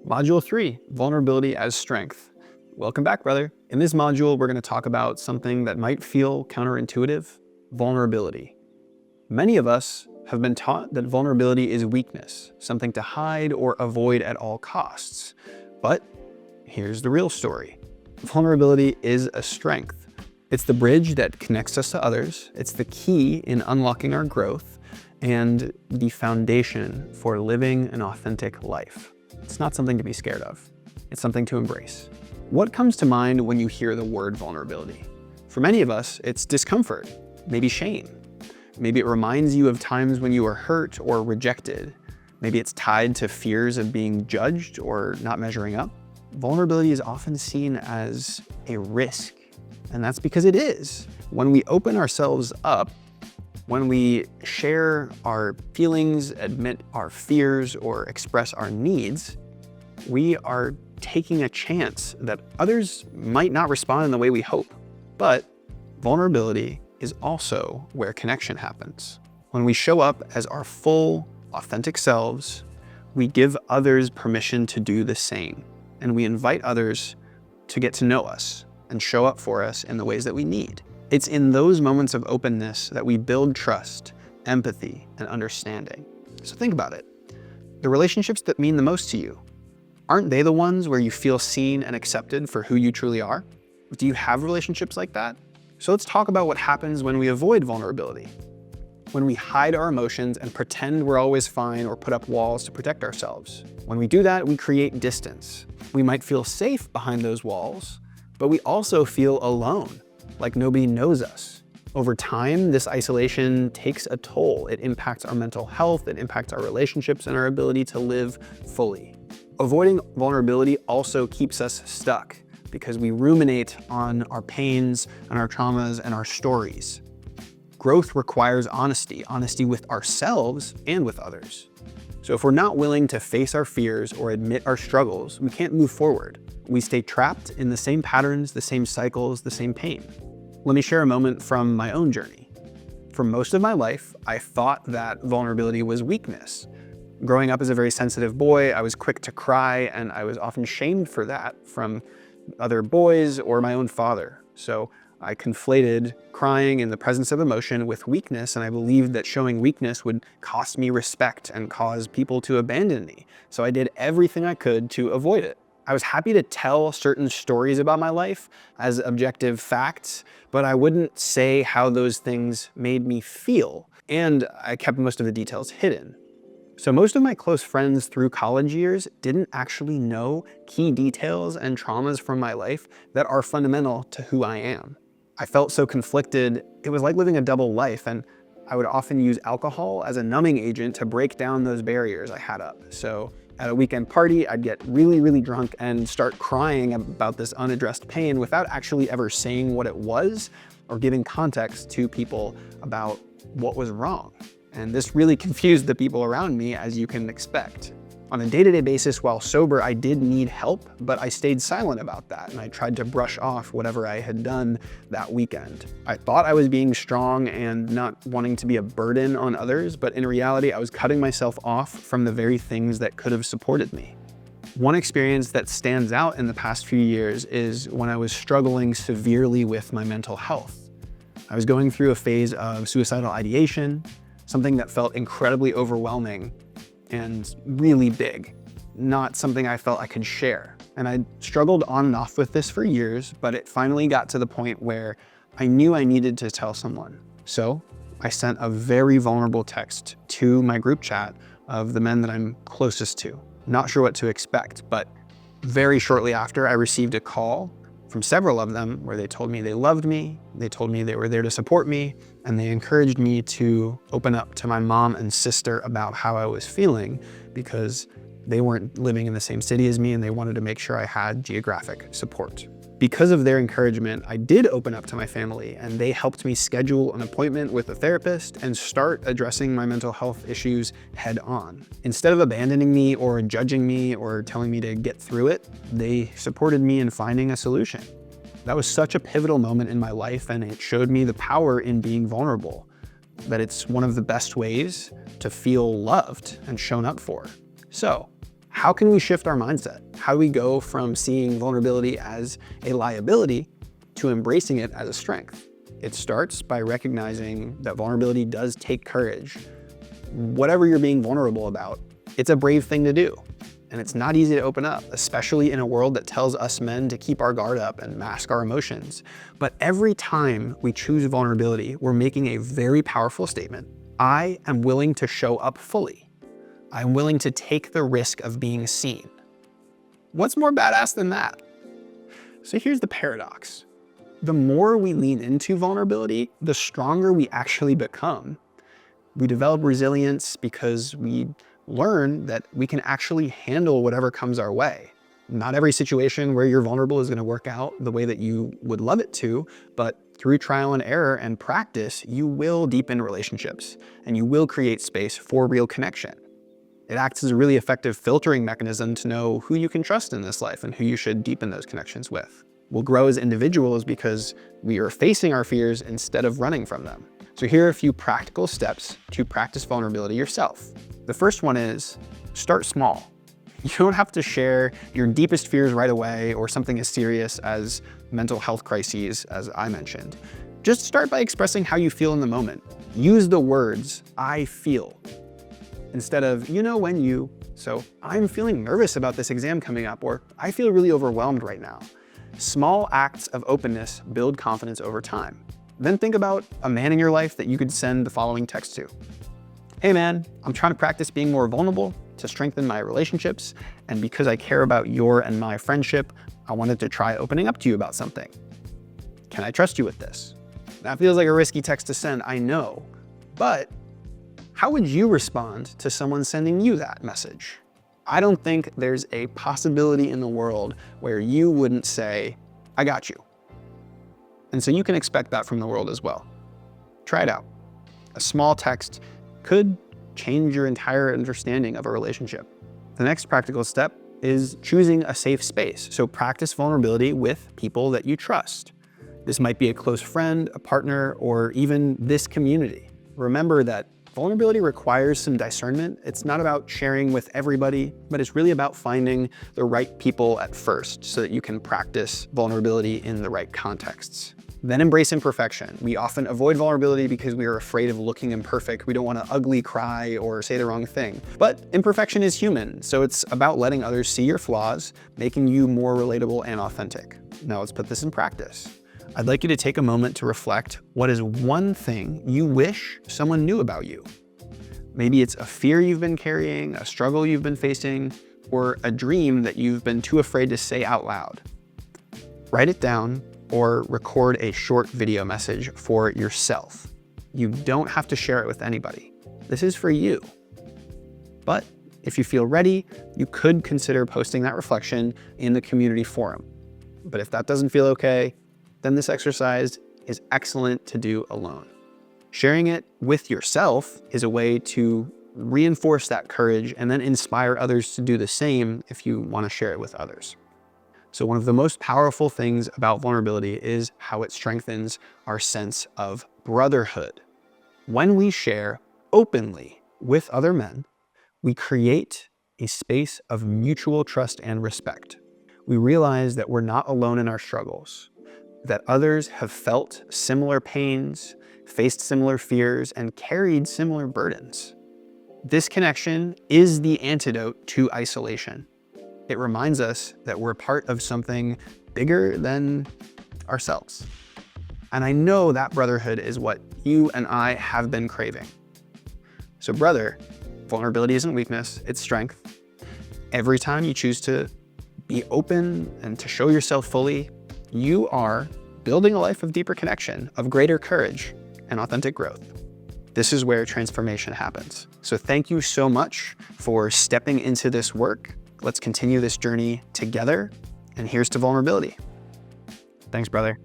Module 3, Vulnerability as Strength. Welcome back, brother. In this module, we're going to talk about something that might feel counterintuitive, vulnerability. Many of us have been taught that vulnerability is weakness, something to hide or avoid at all costs. But here's the real story. Vulnerability is a strength. It's the bridge that connects us to others. It's the key in unlocking our growth and the foundation for living an authentic life. It's not something to be scared of. It's something to embrace. What comes to mind when you hear the word vulnerability? For many of us, it's discomfort, maybe shame. Maybe it reminds you of times when you were hurt or rejected. Maybe it's tied to fears of being judged or not measuring up. Vulnerability is often seen as a risk, and that's because it is. When we open ourselves up, when we share our feelings, admit our fears, or express our needs, we are taking a chance that others might not respond in the way we hope. But vulnerability is also where connection happens. When we show up as our full, authentic selves, we give others permission to do the same, and we invite others to get to know us and show up for us in the ways that we need. It's in those moments of openness that we build trust, empathy, and understanding. So think about it. The relationships that mean the most to you, aren't they the ones where you feel seen and accepted for who you truly are? Do you have relationships like that? So let's talk about what happens when we avoid vulnerability. When we hide our emotions and pretend we're always fine or put up walls to protect ourselves. When we do that, we create distance. We might feel safe behind those walls, but we also feel alone, like nobody knows us. Over time, this isolation takes a toll. It impacts our mental health, it impacts our relationships and our ability to live fully. Avoiding vulnerability also keeps us stuck because we ruminate on our pains and our traumas and our stories. Growth requires honesty with ourselves and with others. So if we're not willing to face our fears or admit our struggles, we can't move forward. We stay trapped in the same patterns, the same cycles, the same pain. Let me share a moment from my own journey. For most of my life, I thought that vulnerability was weakness. Growing up as a very sensitive boy, I was quick to cry, and I was often shamed for that from other boys or my own father. So I conflated crying in the presence of emotion with weakness, and I believed that showing weakness would cost me respect and cause people to abandon me. So I did everything I could to avoid it. I was happy to tell certain stories about my life as objective facts, but I wouldn't say how those things made me feel, and I kept most of the details hidden. So most of my close friends through college years didn't actually know key details and traumas from my life that are fundamental to who I am. I felt so conflicted. It was like living a double life, and I would often use alcohol as a numbing agent to break down those barriers I had up. So at a weekend party, I'd get really, really drunk and start crying about this unaddressed pain without actually ever saying what it was or giving context to people about what was wrong. And this really confused the people around me, as you can expect. On a day-to-day basis, while sober, I did need help, but I stayed silent about that, and I tried to brush off whatever I had done that weekend. I thought I was being strong and not wanting to be a burden on others, but in reality, I was cutting myself off from the very things that could have supported me. One experience that stands out in the past few years is when I was struggling severely with my mental health. I was going through a phase of suicidal ideation, something that felt incredibly overwhelming and really big, not something I felt I could share. And I struggled on and off with this for years, but it finally got to the point where I knew I needed to tell someone. So I sent a very vulnerable text to my group chat of the men that I'm closest to. Not sure what to expect, but very shortly after, I received a call from several of them where they told me they loved me, they told me they were there to support me, and they encouraged me to open up to my mom and sister about how I was feeling because they weren't living in the same city as me and they wanted to make sure I had geographic support. Because of their encouragement, I did open up to my family, and they helped me schedule an appointment with a therapist and start addressing my mental health issues head on. Instead of abandoning me or judging me or telling me to get through it, they supported me in finding a solution. That was such a pivotal moment in my life, and it showed me the power in being vulnerable, that it's one of the best ways to feel loved and shown up for. So, How can we shift our mindset? How do we go from seeing vulnerability as a liability to embracing it as a strength? It starts by recognizing that vulnerability does take courage. Whatever you're being vulnerable about, it's a brave thing to do. And it's not easy to open up, especially in a world that tells us men to keep our guard up and mask our emotions. But every time we choose vulnerability, we're making a very powerful statement. I am willing to show up fully. I'm willing to take the risk of being seen. What's more badass than that? So here's the paradox. The more we lean into vulnerability, the stronger we actually become. We develop resilience because we learn that we can actually handle whatever comes our way. Not every situation where you're vulnerable is going to work out the way that you would love it to, but through trial and error and practice, you will deepen relationships and you will create space for real connection. It acts as a really effective filtering mechanism to know who you can trust in this life and who you should deepen those connections with. We'll grow as individuals because we are facing our fears instead of running from them. So here are a few practical steps to practice vulnerability yourself. The first one is start small. You don't have to share your deepest fears right away or something as serious as mental health crises, as I mentioned. Just start by expressing how you feel in the moment. Use the words, I feel, instead of, you know, when you. So I'm feeling nervous about this exam coming up, or I feel really overwhelmed right now. Small acts of openness build confidence over time. Then think about a man in your life that you could send the following text to. Hey man, I'm trying to practice being more vulnerable to strengthen my relationships, and because I care about your and my friendship, I wanted to try opening up to you about something. Can I trust you with this? That feels like a risky text to send, I know, but how would you respond to someone sending you that message? I don't think there's a possibility in the world where you wouldn't say, I got you. And so you can expect that from the world as well. Try it out. A small text could change your entire understanding of a relationship. The next practical step is choosing a safe space. So practice vulnerability with people that you trust. This might be a close friend, a partner, or even this community. Remember that vulnerability requires some discernment. It's not about sharing with everybody, but it's really about finding the right people at first so that you can practice vulnerability in the right contexts. Then embrace imperfection. We often avoid vulnerability because we are afraid of looking imperfect. We don't want to ugly cry or say the wrong thing. But imperfection is human, so it's about letting others see your flaws, making you more relatable and authentic. Now let's put this in practice. I'd like you to take a moment to reflect, what is one thing you wish someone knew about you? Maybe it's a fear you've been carrying, a struggle you've been facing, or a dream that you've been too afraid to say out loud. Write it down or record a short video message for yourself. You don't have to share it with anybody. This is for you. But if you feel ready, you could consider posting that reflection in the community forum. But if that doesn't feel okay, then this exercise is excellent to do alone. Sharing it with yourself is a way to reinforce that courage and then inspire others to do the same if you want to share it with others. So one of the most powerful things about vulnerability is how it strengthens our sense of brotherhood. When we share openly with other men, we create a space of mutual trust and respect. We realize that we're not alone in our struggles, that others have felt similar pains, faced similar fears, and carried similar burdens. This connection is the antidote to isolation. It reminds us that we're part of something bigger than ourselves. And I know that brotherhood is what you and I have been craving. So brother, vulnerability isn't weakness, it's strength. Every time you choose to be open and to show yourself fully, you are building a life of deeper connection, of greater courage and authentic growth. This is where transformation happens. So thank you so much for stepping into this work. Let's continue this journey together, and here's to vulnerability. Thanks, brother.